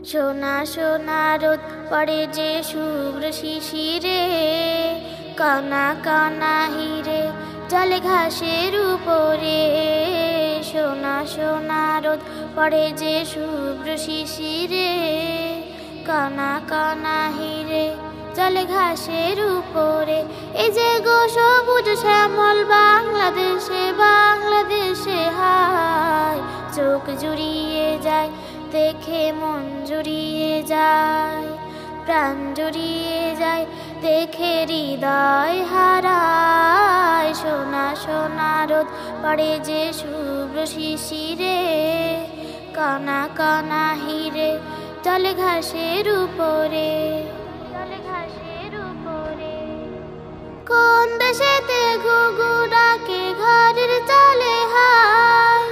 সোনা সোনা রোদ পড়ে যে শুভ্র শিশিরে, কানা কানা হিরে জলে ঘাসের উপরে। সোনা সোনা রোদ পড়ে যে শুভ্র শিশিরে, কানা কানা হিরে জলে ঘাসের উপরে। এই যে গো সবুজ শ্যামল বাংলাদেশে, বাংলাদেশে হায় চোখ জুড়িয়ে যায় দেখে, মন জুড়িয়ে যায়, প্রাণ জুড়িয়ে যায় দেখে, হৃদয় হারায়। সোনা সোনা রোদ পড়ে যে শুভ্র শিশিরে, কানা কানা হিরে জলে ঘাসের উপরে, জলে ঘাসের উপরে। কোন দেশেতে ঘুঘু ডাকে ঘরের চালে হায়,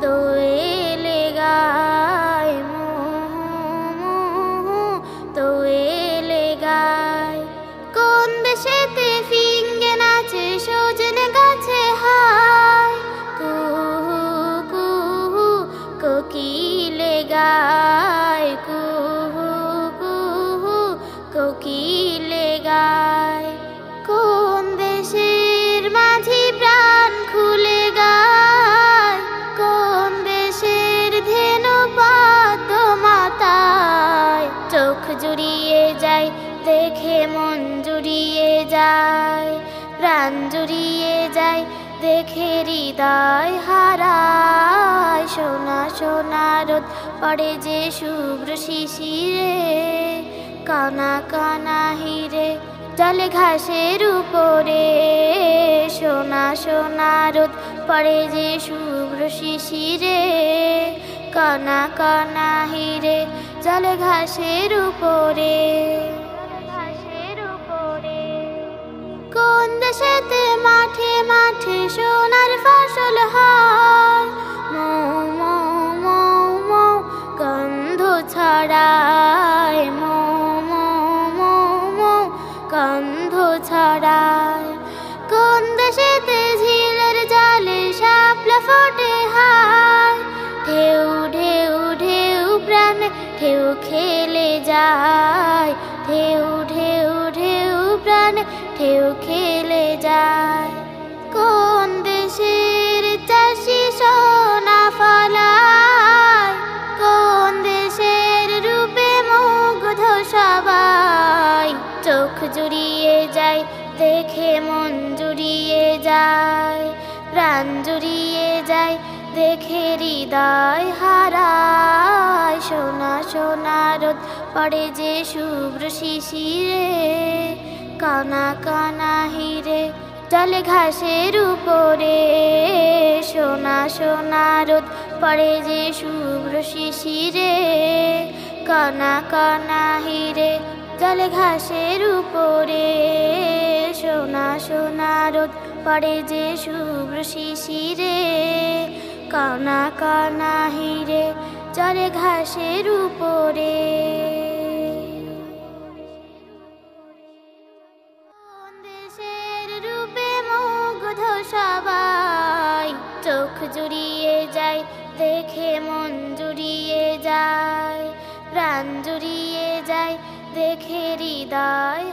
দোয়েলে গায়, দোয়েলে গায়। কোন দেশেতে ফিঙ্গে নাচে সজনে গাছে হায়, কুহু কুহু কোকিলে গায়, কুহু কুহু কোকিলে গায়। কোন দেশের মাঝি প্রাণ খুলে গায়, কোন দেশের ধেনু পদ্ম মাতায়। চোখ জুড়িয়ে যায় দেখে, মন জুড়িয়ে যায়, প্রাণ জুড়িয়ে যায় দেখে, হৃদয় হারায়। সোনা সোনা রোদ পড়ে যে শুভ্র শিশিরে, কানা কানা হিরে জলে ঘাসের উপরে। সোনা সোনা রোদ পড়ে যে শুভ্র শিশিরে, কানা কানা হিরে জলে ঘাসের উপরে, ঘাসের উপরে। কোন দেশেতে মাঠে মাঠে সোনার ফসল হয়, মৌ মৌ মৌ মৌ গন্ধ ছড়ায়, মৌ মৌ মৌ মৌ গন্ধ ছড়ায়। কোন দেশেতে ঝিলের জলে শাপলা ফোটে হায়, ঢেউ ঢেউ ঢেউ প্রাণে ঢেউ খেলে যায়, ঢেউ ঢেউ ঢেউ প্রাণে ঢেউ খেলে যায়। কোন দেশের চাষি সোনা ফলায়, কোন দেশের রূপে মুগ্ধ সবাই। চোখ জুড়িয়ে যায় দেখে, মন জুড়িয়ে যায়, প্রাণ জুড়িয়ে যায় দেখে, হৃদয় হারায়। সোনা সোনা রোদ পড়ে যে শুভ্র শিশিরে, কানা কানা হিরে জলে ঘাসের উপরে। সোনা সোনা রোদ পড়ে যে শুভ্র শিশিরে, কানা কানা হিরে জলে ঘাসের উপরে। সোনা সোনা রোদ পড়ে যে শুভ্র শিশিরে, কানা কানা হিরে জলে ঘাসের উপরে। কোন দেশের রূপে মুগ্ধ সবাই, চোখ জুড়িয়ে যায় দেখে, মন জুড়িয়ে যায়, প্রাণ জুড়িয়ে যায় দেখে, হৃদয়